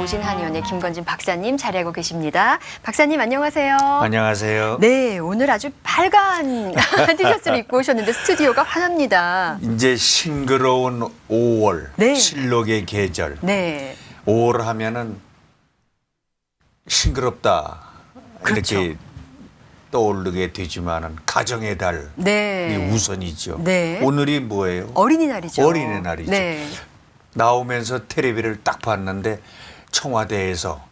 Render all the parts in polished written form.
정신한의원의 김건진 박사님 자리하고 계십니다. 박사님 안녕하세요. 안녕하세요. 네, 오늘 아주 빨간 티셔츠를 입고 오셨는데 스튜디오가 환합니다. 이제 싱그러운 5월, 네. 실록의 계절. 네, 5월 하면은 싱그럽다 그렇죠. 이렇게 떠오르게 되지만은 가정의 달이 네, 우선이죠. 네. 오늘이 뭐예요? 어린이날이죠. 어린이날이죠. 네, 나오면서 텔레비를 딱 봤는데 청와대에서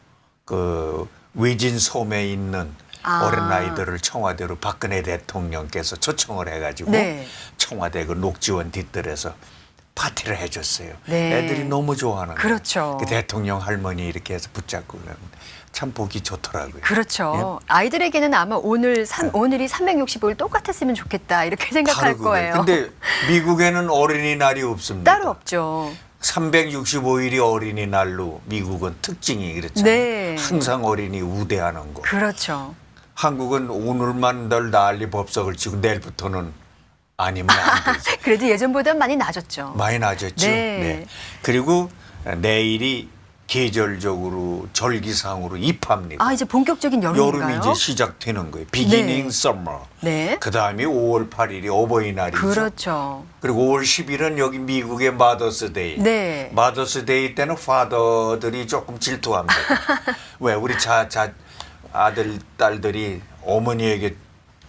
그 외진 섬에 있는 어린아이들을 청와대로 박근혜 대통령께서 초청을 해가지고 네. 청와대 그 녹지원 뒤뜰에서 파티를 해줬어요. 네. 애들이 너무 좋아하는 거예요. 그렇죠. 그 대통령 할머니 이렇게 해서 붙잡고 그러는데 참 보기 좋더라고요. 그렇죠. 아이들에게는 아마 오늘이 365일 똑같았으면 좋겠다 이렇게 생각할 바로 그거예요. 거예요. 근데 미국에는 어린이날이 없습니다. 따로 없죠. 365일이 어린이날로 미국은 특징이 그렇잖아요. 네. 항상 어린이 우대하는 거. 그렇죠. 한국은 오늘만 널 난리 법석을 치고 내일부터는 아니면 안 되죠. 그래도 예전보다 많이 나아졌죠. 많이 낮았죠. 네. 그리고 내일이 계절적으로 절기상으로 입합니다. 아, 이제 본격적인 여름인가요? 여름이 이제 시작되는 거예요. 비기닝 서머. 네. 그다음에 5월 8일이 어버이날이죠. 그렇죠. 그리고 5월 10일은 여기 미국의 마더스데이. 네. 마더스데이 때는 파더들이 조금 질투합니다. 왜 우리 아들 딸들이 어머니에게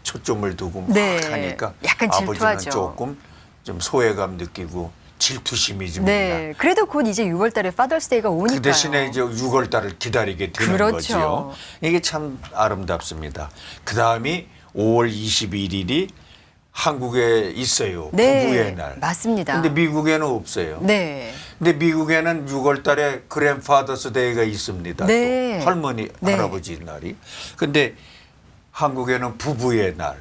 초점을 두고 막 네. 하니까 약간 아버지는 질투하죠. 조금 좀 소외감 느끼고 질투심이 좀 네. 그래도 곧 이제 6월 달에 파더스데이가 오니까요. 그 대신에 이제 6월 달을 기다리게 되는 그렇죠. 거죠. 이게 참 아름답습니다. 그다음이 5월 21일이 한국에 있어요. 네. 부부의 날. 맞습니다. 근데 미국에는 없어요. 네. 근데 미국에는 6월 달에 그랜파더스 데이가 있습니다. 네. 또 할머니, 네. 할아버지 날이. 근데 한국에는 부부의 날.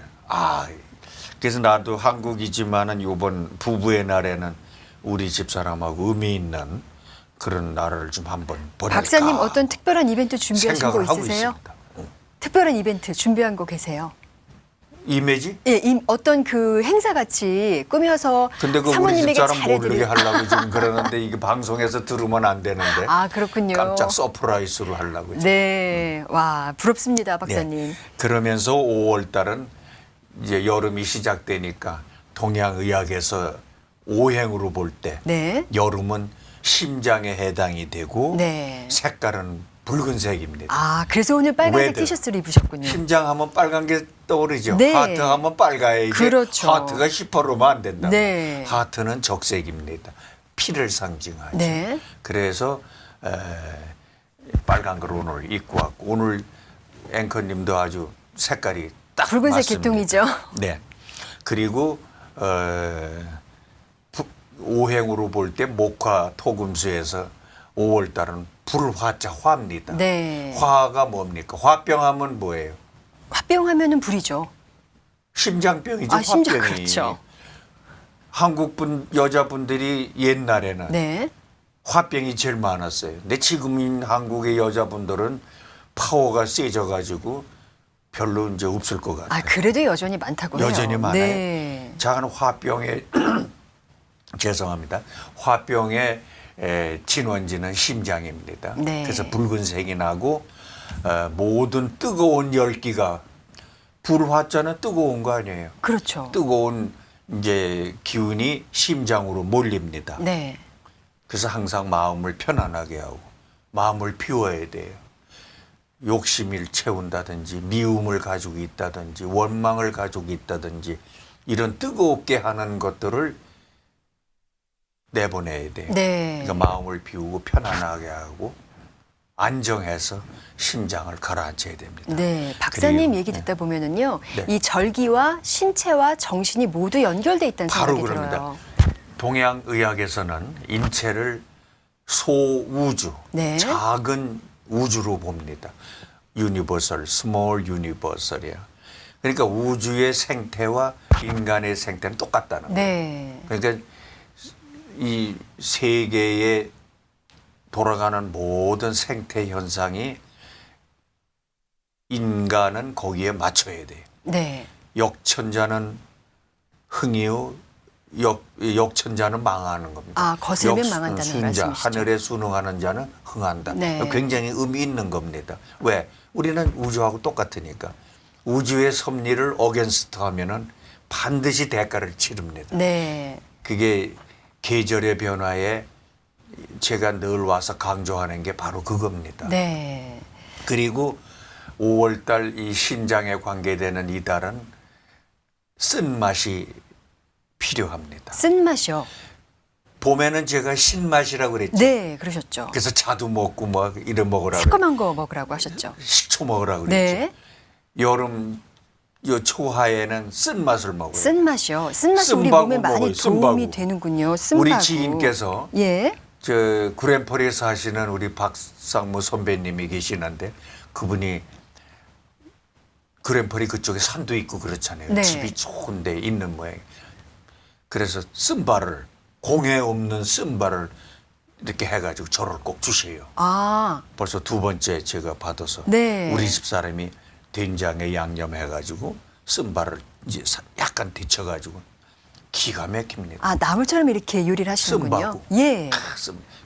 그래서 나도 한국이지만은 이번 부부의 날에는 우리 집사람하고 의미 있는 그런 날을 좀 한번 보낼까. 박사님 어떤 특별한 이벤트 준비하신 거 생각을 하고 있으세요? 있습니다. 특별한 이벤트 준비한 거 계세요? 이미지? 예, 어떤 그 행사 같이 꾸며서 근데 그 우리 사모님에게 집사람 모르게 잘해드릴. 하려고 지금 그러는데 이게 방송에서 들으면 안 되는데. 아, 그렇군요. 깜짝 서프라이즈로 하려고. 지금. 네, 와 부럽습니다, 박사님. 네. 그러면서 5월 달은 이제 여름이 시작되니까 동양의학에서 오행으로 볼 때 네. 여름은 심장에 해당이 되고 네. 색깔은 붉은색입니다. 아, 그래서 오늘 빨간색 왜들? 티셔츠를 입으셨군요. 심장 하면 빨간 게 떠오르죠. 네. 하트 하면 빨가야지. 그렇죠. 하트가 힙하로면 안 된다. 네. 하트는 적색입니다. 피를 상징하죠. 네. 그래서 빨간 걸 오늘 입고 왔고 오늘 앵커님도 아주 색깔이 딱 붉은색 맞습니다. 계통이죠. 네. 그리고 오행으로 볼 때 목화 토금수에서 5월 달은 불화자 화입니다. 네. 화가 뭡니까? 화병하면 뭐예요? 화병하면은 불이죠. 심장병이죠. 아, 심장 화병이. 그렇죠. 한국 여자분들이 옛날에는 네. 화병이 제일 많았어요. 근데 지금인 한국의 여자분들은 파워가 세져가지고 별로 이제 없을 것 같아요. 아, 그래도 여전히 많다고 해요. 여전히 많아요. 네. 작은 화병의 죄송합니다. 화병의 진원지는 심장입니다. 네. 그래서 붉은색이 나고 모든 뜨거운 열기가 불화자는 뜨거운 거 아니에요. 그렇죠. 뜨거운 이제 기운이 심장으로 몰립니다. 네. 그래서 항상 마음을 편안하게 하고 마음을 비워야 돼요. 욕심을 채운다든지 미움을 가지고 있다든지 원망을 가지고 있다든지 이런 뜨겁게 하는 것들을 내보내야 돼요. 네. 그러니까 마음을 비우고 편안하게 하고 안정해서 심장을 가라앉혀야 됩니다. 네, 박사님 그리고, 얘기 듣다 보면은요, 네. 이 절기와 신체와 정신이 모두 연결돼 있다는 바로 생각이 그럽니다. 들어요. 동양의학에서는 인체를 소우주, 네. 작은 우주로 봅니다. 유니버설, 스몰 유니버설이야. 그러니까 우주의 생태와 인간의 생태는 똑같다는 거예요. 네. 그러니까 이 세계에 돌아가는 모든 생태 현상이 인간은 거기에 맞춰야 돼요. 네. 역천자는 흥이요, 역천자는 망하는 겁니다. 아, 거슬면 역- 망한다는 순자, 말씀이시죠. 하늘에 순응하는 자는 흥한다. 네. 굉장히 의미 있는 겁니다. 왜? 우리는 우주하고 똑같으니까. 우주의 섭리를 어겐스트 하면은 반드시 대가를 치릅니다. 네. 그게 계절의 변화에 제가 늘 와서 강조하는 게 바로 그겁니다. 네. 그리고 5월달 이 신장에 관계되는 이 달은 쓴맛이 필요합니다. 쓴맛이요. 봄에는 제가 신맛이라고 그랬죠. 네, 그러셨죠. 그래서 자두 먹고 뭐 이런 먹으라고 새콤한 거 먹으라고 하셨죠. 식초 먹으라고 그랬죠. 네. 여름 요 초하에는 쓴맛을 먹어요. 쓴맛이요. 쓴맛이 우리 쓴바구 몸에 많이 먹어요, 도움이 쓴바구. 되는군요. 쓴바구. 우리 지인께서 예. 저 그랜펄에 사시는 우리 박상무 선배님이 계시는데 그분이 그랜펄이 그쪽에 산도 있고 그렇잖아요. 네. 집이 좋은 데 있는 모양. 그래서 쓴바를 공해 없는 쓴바를 이렇게 해가지고 저를 꼭 주세요. 아, 벌써 두 번째 제가 받아서 네. 우리 집 사람이 된장에 양념해가지고 쓴바를 이제 약간 데쳐가지고 기가 막힙니다. 아, 나물처럼 이렇게 요리를 하시는군요. 쓴바구. 예.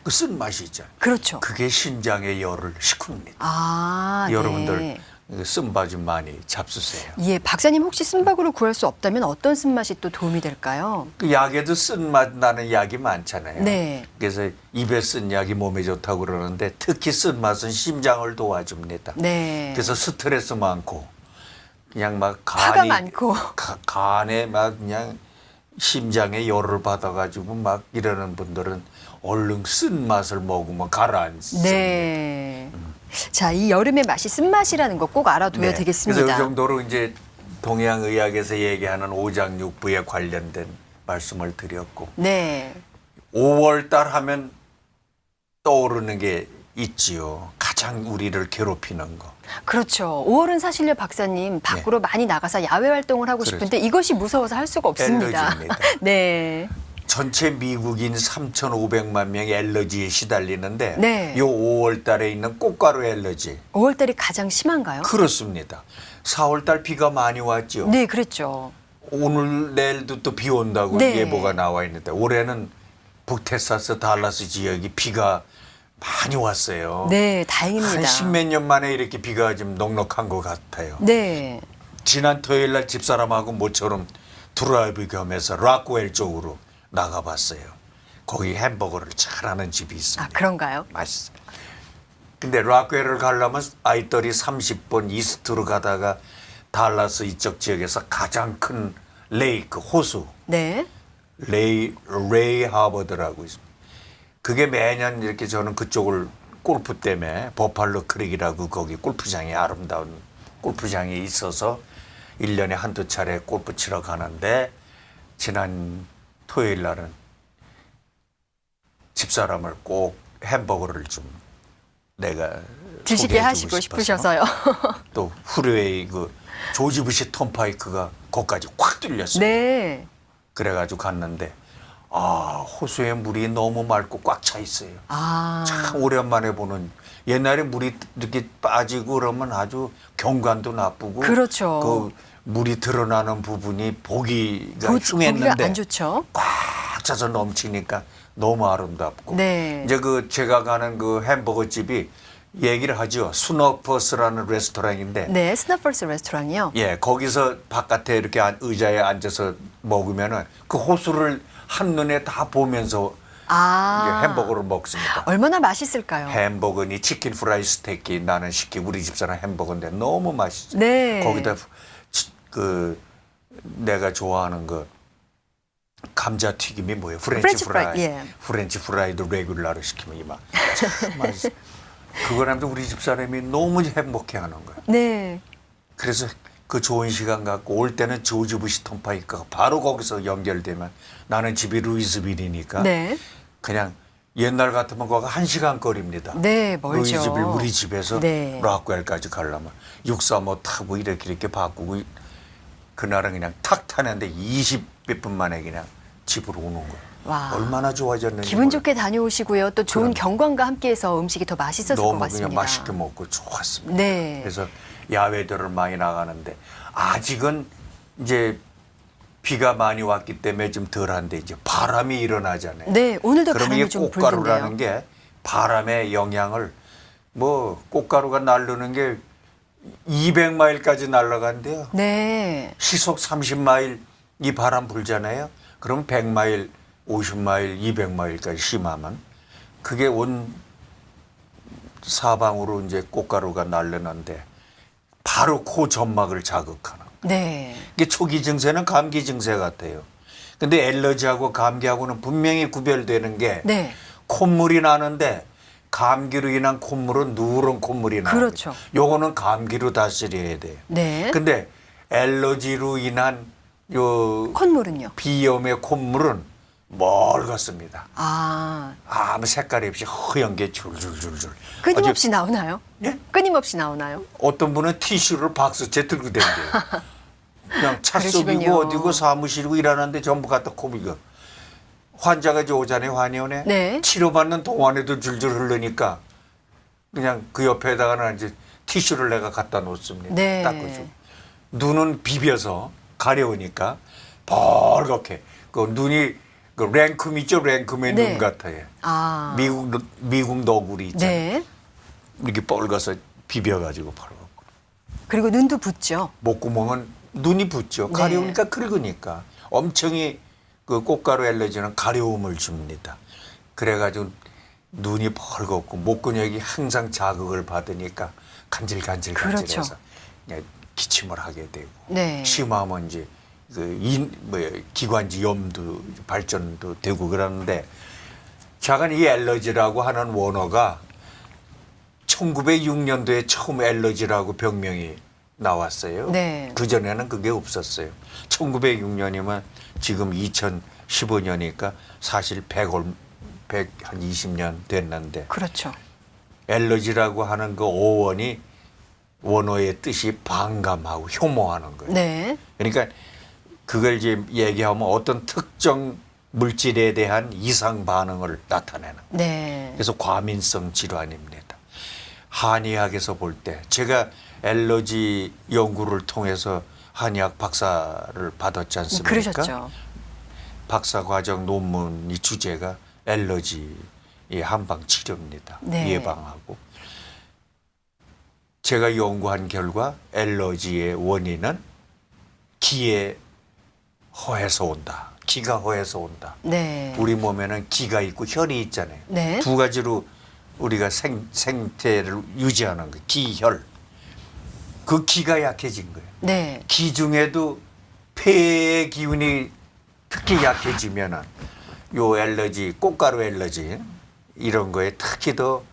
그 쓴맛이 있잖아요. 그렇죠. 그게 신장의 열을 식힙니다. 아, 여러분들 네. 쓴바 좀 많이 잡수세요. 예, 박사님 혹시 쓴바구를 구할 수 없다면 어떤 쓴맛이 또 도움이 될까요? 그 약에도 쓴맛 나는 약이 많잖아요. 네. 그래서 입에 쓴 약이 몸에 좋다고 그러는데 특히 쓴맛은 심장을 도와줍니다. 네. 그래서 스트레스 많고 그냥 막 화가 간이 많고. 간에 막 그냥 심장에 열을 받아가지고 막 이러는 분들은 얼른 쓴맛을 먹으면 가라앉습니다. 네. 자, 이 여름의 맛이 쓴맛이라는 거 꼭 알아둬야 되겠습니다. 그래서 이 정도로 이제 동양의학에서 얘기하는 오장육부에 관련된 말씀을 드렸고 네. 5월 달 하면 떠오르는 게 있지요. 가장 우리를 괴롭히는 거. 그렇죠. 5월은 사실요, 박사님, 밖으로 많이 나가서 야외 활동을 하고 그렇죠. 싶은데 이것이 무서워서 할 수가 없습니다. 엘러지입니다. 네. 전체 미국인 3,500만 명이 엘러지에 시달리는데 네. 요 5월 달에 있는 꽃가루 엘러지 5월 달이 가장 심한가요? 그렇습니다. 4월 달 비가 많이 왔죠. 네, 그랬죠. 오늘 내일도 또 비 온다고 네. 예보가 나와 있는데 올해는 북테사스 달라스 지역이 비가 많이 왔어요. 네, 한 다행입니다. 십몇 년 만에 이렇게 비가 좀 넉넉한 것 같아요. 네. 지난 토요일 날 집사람하고 모처럼 드라이브 겸해서 락웰 쪽으로 나가봤어요. 거기 햄버거를 잘하는 집이 있습니다. 아, 그런가요? 맛있어요. 근데 락웰을 가려면 아이떨이 30분 이스트로 가다가 달라스 이쪽 지역에서 가장 큰 레이크 호수 네. 레이 하버드라고 있습니다. 그게 매년 이렇게 저는 그쪽을 골프 때문에 버팔로 크릭이라고 거기 골프장이 아름다운 골프장이 있어서 1년에 한두 차례 골프 치러 가는데 지난 토요일 날은 집사람을 꼭 햄버거를 좀 내가 드시게 소개해주고 하시고 싶어서 싶으셔서요. 또 후르웨이 그 조지 부시 턴파이크가 거기까지 확 뚫렸어요. 네. 그래가지고 갔는데 아 호수에 물이 너무 맑고 꽉 차 있어요. 아. 참 오랜만에 보는 옛날에 물이 이렇게 빠지고 그러면 아주 경관도 나쁘고 그렇죠. 그 물이 드러나는 부분이 보기가 보기가 흉했는데 안 좋죠. 꽉 차서 넘치니까 너무 아름답고 네. 이제 그 제가 가는 그 햄버거 집이 얘기를 하죠. 스너퍼스라는 레스토랑인데 네, 스너퍼스 레스토랑이요. 예 거기서 바깥에 이렇게 의자에 앉아서 먹으면은 그 호수를 한눈에 다 보면서 아. 이제 햄버거를 먹습니다. 얼마나 맛있을까요? 햄버거니 치킨 프라이 스테이크 나는 시키 우리 집사람 햄버거인데 너무 맛있어. 네. 거기다 그 내가 좋아하는 그 감자 튀김이 뭐예요? 프렌치 프라이. 예. 프렌치 프라이도 레귤라로 시키면 이만 참 맛있어. 그걸 하면서 우리 집사람이 너무 행복해하는 거야. 네. 그래서 그 좋은 시간 갖고 올 때는 조지 부시 턴파이크가 바로 거기서 연결되면 나는 집이 루이스빌이니까 네. 그냥 옛날 같으면 거기 1시간 거리입니다. 네, 멀죠. 루이스빌 우리 집에서 네. 락웰까지 가려면 635 타고 이렇게 바꾸고 그날은 그냥 탁 타는데 20몇 분 만에 그냥 집으로 오는 거예요. 와. 얼마나 좋아졌는지 기분 몰라요. 좋게 다녀오시고요. 또 좋은 그럼. 경관과 함께해서 음식이 더 맛있었을 것 너무 같습니다. 그냥 맛있게 먹고 좋았습니다. 네. 그래서 야외들을 많이 나가는데 아직은 이제 비가 많이 왔기 때문에 좀 덜한데 이제 바람이 일어나잖아요. 네, 오늘도 그러면 바람이 이게 좀 꽃가루라는 불던데요. 게 바람의 영향을 뭐 꽃가루가 날르는 게 200마일까지 날아간대요. 네. 시속 30마일 이 바람 불잖아요. 그럼 100마일, 50마일, 200마일까지 심하면 그게 온 사방으로 이제 꽃가루가 날르는데 바로 코 점막을 자극하는. 네. 이게 초기 증세는 감기 증세 같아요. 근데 엘러지하고 감기하고는 분명히 구별되는 게 네. 콧물이 나는데 감기로 인한 콧물은 누런 콧물이 나요. 그렇죠. 요거는 감기로 다스려야 돼요. 네. 근데 엘러지로 인한 요 콧물은요? 비염의 콧물은 멀겋습니다. 아, 아무 색깔이 없이 허연 게 줄줄줄줄. 끊임없이 나오나요? 예? 끊임없이 나오나요? 어떤 분은 티슈를 박스째 들고 다녀요. 그냥 차 속이고 그러시군요. 어디고 사무실이고 일하는데 전부 갖다 코비고. 환자가 이제 오잖아요, 환의원에. 네. 치료받는 동안에도 줄줄 흐르니까 그냥 그 옆에다가는 이제 티슈를 내가 갖다 놓습니다. 네. 닦아주고. 눈은 비벼서 가려우니까 벌겋게. 그 눈이 그 랭큼 있죠, 랭큼의 네. 눈 같아요. 아. 미국 너구리 있잖아요. 네. 이렇게 뻘겋어 비벼가지고 벌겋고. 그리고 눈도 붓죠. 목구멍은 눈이 붓죠. 네. 가려우니까 긁으니까. 엄청이 그 꽃가루 엘러지는 가려움을 줍니다. 그래가지고 눈이 벌겋고 목근육이 항상 자극을 받으니까 간질간질간질해서 그렇죠. 그냥 기침을 하게 되고 네. 심하면 이제 기관지 염도 발전도 되고 그러는데 작은 이 엘러지라고 하는 원어가 1906년도에 처음 엘러지라고 병명이 나왔어요. 네. 그전에는 그게 없었어요. 1906년이면 지금 2015년이니까 사실 120년 됐는데 그렇죠. 엘러지라고 하는 그 어원이 원어의 뜻이 반감하고 혐오하는 거예요. 네. 그러니까 그걸 이제 얘기하면 어떤 특정 물질에 대한 이상 반응을 나타내는 거예요. 네. 그래서 과민성 질환입니다. 한의학에서 볼 때 제가 엘러지 연구를 통해서 한의학 박사를 받았지 않습니까? 그러셨죠. 박사 과정 논문이 주제가 엘러지 한방 치료입니다. 네. 예방하고. 제가 연구한 결과 엘러지의 원인은 기에 허에서 온다. 기가 허에서 온다. 네. 우리 몸에는 기가 있고 혈이 있잖아요. 네. 두 가지로 우리가 생태를 유지하는 거 기혈. 그 기가 약해진 거예요. 네. 기 중에도 폐의 기운이 특히 약해지면은 요 엘러지, 꽃가루 엘러지 이런 거에 특히 더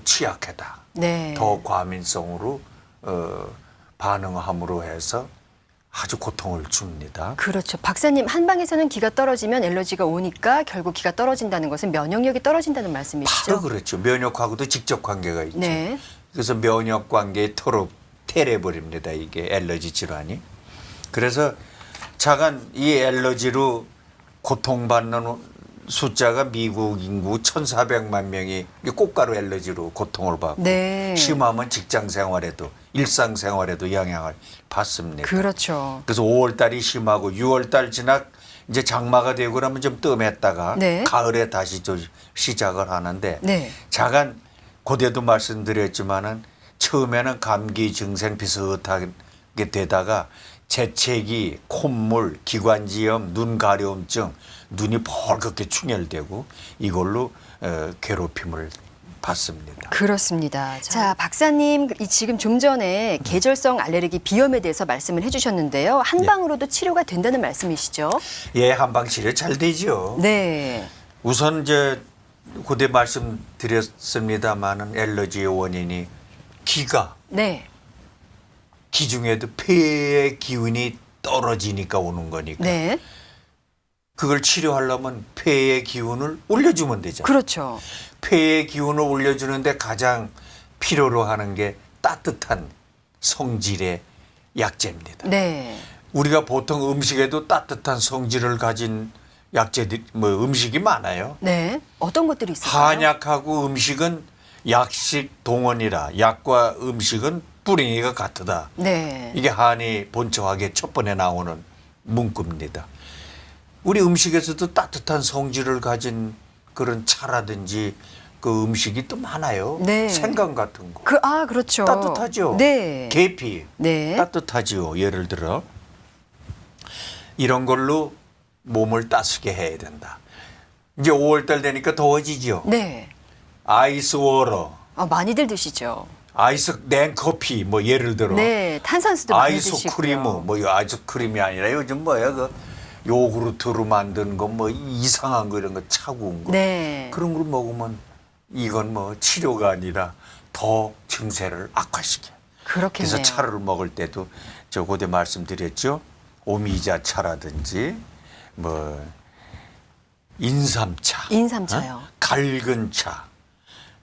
취약하다. 네. 더 과민성으로 반응함으로 해서 아주 고통을 줍니다. 그렇죠. 박사님, 한방에서는 기가 떨어지면 엘러지가 오니까 결국 기가 떨어진다는 것은 면역력이 떨어진다는 말씀이시죠? 바로 그렇죠. 면역하고도 직접 관계가 있죠. 네. 그래서 면역 관계에 테러버립니다. 이게 엘러지 질환이. 그래서 자간 이 엘러지로 고통받는 숫자가 미국 인구 1,400만 명이 이 꽃가루 엘러지로 고통을 받고 네. 심하면 직장 생활에도 일상 생활에도 영향을 받습니다. 그렇죠. 그래서 5월 달이 심하고 6월 달 지나 이제 장마가 되고 그러면 좀 뜸했다가 네. 가을에 다시 또 시작을 하는데 네. 자간 고대도 말씀드렸지만은 처음에는 감기 증상 비슷하게 되다가 재채기, 콧물, 기관지염, 눈 가려움증, 눈이 벌겋게 충혈되고 이걸로 괴롭힘을 받습니다. 그렇습니다. 자, 박사님, 지금 좀 전에 계절성 알레르기 비염에 대해서 말씀을 해주셨는데요. 한방으로도 치료가 된다는 말씀이시죠? 예, 한방 치료 잘 되죠. 네. 우선 이제 고대 말씀드렸습니다마는 엘러지의 원인이 기가 네. 기 중에도 폐의 기운이 떨어지니까 오는 거니까 네. 그걸 치료하려면 폐의 기운을 올려주면 되잖아요. 그렇죠. 폐의 기운을 올려주는데 가장 필요로 하는 게 따뜻한 성질의 약재입니다. 네. 우리가 보통 음식에도 따뜻한 성질을 가진 약재들, 음식이 많아요. 네. 어떤 것들이 있을까요? 한약하고 음식은 약식 동원이라 약과 음식은 뿌링이가 같다. 네. 이게 한의 본초학의 첫 번에 나오는 문구입니다. 우리 음식에서도 따뜻한 성질을 가진 그런 차라든지 그 음식이 또 많아요. 네. 생강 같은 거. 그렇죠. 따뜻하죠. 네. 계피 네. 따뜻하지요. 예를 들어 이런 걸로 몸을 따숩게 해야 된다. 이제 5월달 되니까 더워지죠. 네. 아이스 워터, 많이들 드시죠. 아이스 냉커피 뭐 예를 들어 네. 탄산수도 많이 아이스 드시고요. 크림 뭐 아이스크림이 아니라 요즘 뭐야 그 요구르트로 만든 거 뭐 이상한 거 이런 거 차가운 거 네. 그런 걸 먹으면 이건 뭐 치료가 아니라 더 증세를 악화시켜. 그렇겠네요. 그래서 차를 먹을 때도 저 고대 말씀드렸죠. 오미자 차라든지 뭐 인삼차, 인삼차요. 갈근 차,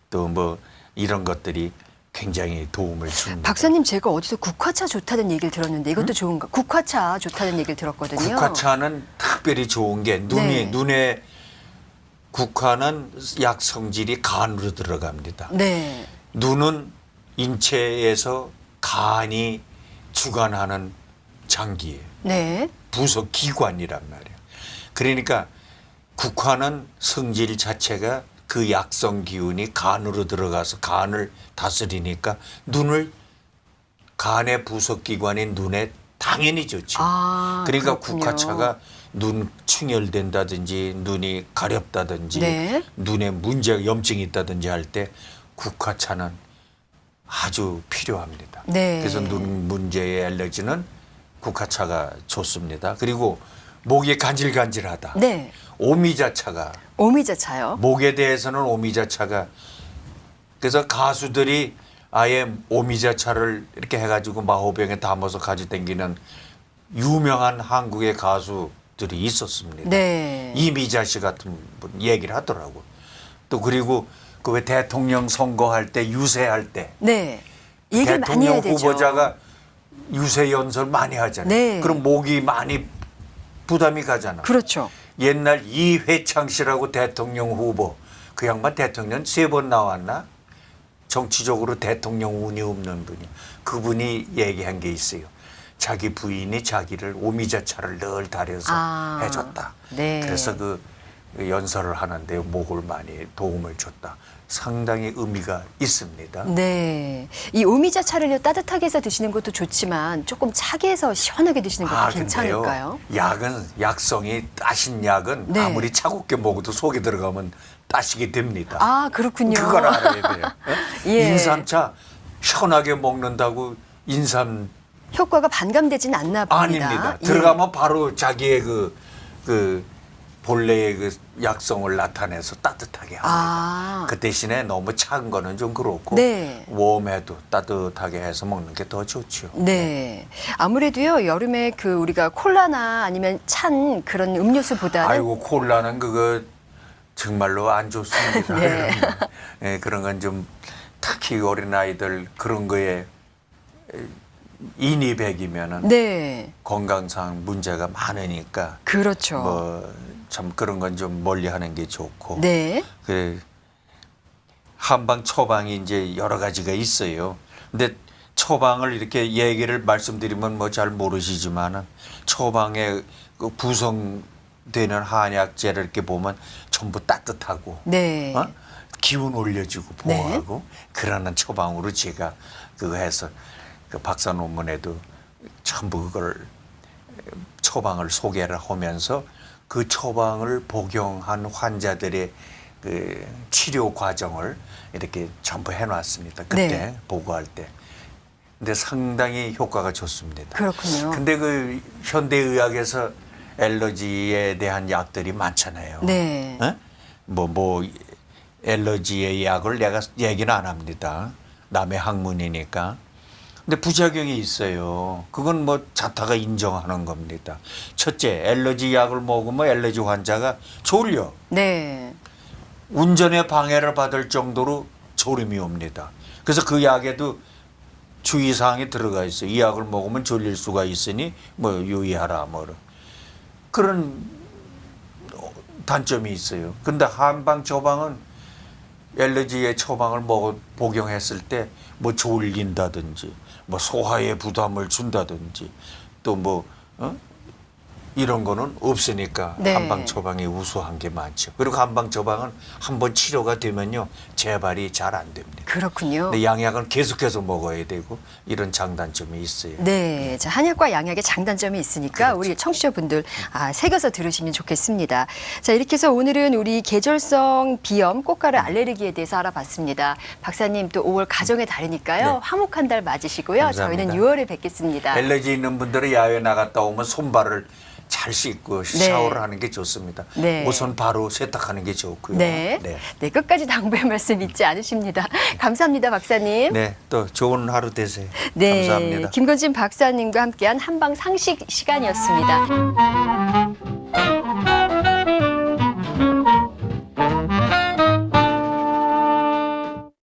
또 뭐 이런 것들이 굉장히 도움을 줍니다. 박사님 제가 어디서 국화차 좋다는 얘기를 들었는데 이것도 좋은가? 국화차 좋다는 얘기를 들었거든요. 국화차는 특별히 좋은 게 네. 눈에 국화는 약 성질이 간으로 들어갑니다. 네. 눈은 인체에서 간이 주관하는 장기예요. 네. 부속 기관이란 말이에요. 그러니까 국화는 성질 자체가 그 약성 기운이 간으로 들어가서 간을 다스리니까 눈을 간의 부속 기관인 눈에 당연히 좋죠. 그러니까 그렇군요. 국화차가 눈 충혈된다든지 눈이 가렵다든지 네. 눈에 문제가 염증이 있다든지 할 때 국화차는 아주 필요합니다. 네. 그래서 눈 문제의 알레르기는 국화차가 좋습니다. 그리고 목이 간질간질하다. 네. 오미자차가 오미자차요. 목에 대해서는 오미자차가 그래서 가수들이 아예 오미자차를 이렇게 해가지고 마호병에 담아서 가지고 다니는 유명한 한국의 가수들이 있었습니다. 네. 이미자 씨 같은 분 얘기를 하더라고. 또 그리고 그 왜 대통령 선거할 때 유세할 때 네. 얘기를 많이 해야 대통령 되죠. 후보자가 유세 연설 많이 하잖아요. 네. 그럼 목이 많이 부담이 가잖아. 그렇죠. 옛날 이회창 씨라고 대통령 후보 그 양반 대통령 3번 나왔나? 정치적으로 대통령 운이 없는 분이 그분이 얘기한 게 있어요. 자기 부인이 자기를 오미자차를 늘 달여서 해줬다. 네. 그래서 그 연설을 하는데 목을 많이 도움을 줬다. 상당히 의미가 있습니다. 네. 이 오미자차를 따뜻하게 해서 드시는 것도 좋지만 조금 차게 해서 시원하게 드시는 것도 근데요, 괜찮을까요? 약은 약성이 따신 약은 네. 아무리 차갑게 먹어도 속에 들어가면 따시게 됩니다. 그렇군요. 그걸 알아야 돼요. 예. 인삼차 시원하게 먹는다고 인삼 효과가 반감되진 않나 봅니다. 아닙니다. 예. 들어가면 바로 자기의 그 본래의 그 약성을 나타내서 따뜻하게 합니다. 그 대신에 너무 차은 거는 좀 그렇고 네. 웜해도 따뜻하게 해서 먹는 게 더 좋죠. 네. 아무래도요, 여름에 그 우리가 콜라나 아니면 찬 그런 음료수보다는 아이고 콜라는 그거 정말로 안 좋습니다. 네. 네, 그런 건 좀 특히 어린 아이들 그런 거에 인이백이면은 네. 건강상 문제가 많으니까 그렇죠. 뭐 참 그런 건 좀 멀리하는 게 좋고. 네. 그래 한방 처방이 이제 여러 가지가 있어요. 근데 처방을 이렇게 얘기를 말씀드리면 뭐 잘 모르시지만은 처방에 그 구성되는 한약재를 이렇게 보면 전부 따뜻하고 네. 기운 올려주고 보호하고 그러는 처방으로 제가 그거 해서 그 박사 논문에도 전부 그걸 처방을 소개를 하면서 그 처방을 복용한 환자들의 그 치료 과정을 이렇게 전부 해놨습니다. 그때 네. 보고할 때. 근데 상당히 효과가 좋습니다. 그렇군요. 근데 그 현대의학에서 알러지에 대한 약들이 많잖아요. 네. 뭐 알러지의 약을 내가 얘기는 안 합니다. 남의 학문이니까. 근데 부작용이 있어요. 그건 뭐 자타가 인정하는 겁니다. 첫째, 알러지 약을 먹으면 알러지 환자가 졸려. 네. 운전에 방해를 받을 정도로 졸음이 옵니다. 그래서 그 약에도 주의사항이 들어가 있어요. 이 약을 먹으면 졸릴 수가 있으니 뭐 유의하라 뭐 그런 단점이 있어요. 근데 한방 처방은 알러지의 처방을 복용했을 때 뭐 졸린다든지 뭐 소화에 부담을 준다든지 또 뭐 이런 거는 없으니까 네. 한방 처방이 우수한 게 많죠. 그리고 한방 처방은 한번 치료가 되면요 재발이 잘 안 됩니다. 그렇군요. 근데 양약은 계속해서 먹어야 되고 이런 장단점이 있어요. 네, 자, 한약과 양약의 장단점이 있으니까 그렇죠. 우리 청취자분들 새겨서 들으시면 좋겠습니다. 자, 이렇게 해서 오늘은 우리 계절성 비염, 꽃가루 알레르기에 대해서 알아봤습니다. 박사님 또 5월 가정의 달이니까요. 네. 화목한 달 맞으시고요. 감사합니다. 저희는 6월에 뵙겠습니다. 알레르기 있는 분들은 야외 나갔다 오면 손발을 잘 씻고 네. 샤워를 하는 게 좋습니다. 네. 우선 바로 세탁하는 게 좋고요. 네. 네, 끝까지 당부의 말씀 잊지 않으십니다. 감사합니다, 박사님. 네, 또 좋은 하루 되세요. 네, 감사합니다. 김건진 박사님과 함께한 한방 상식 시간이었습니다.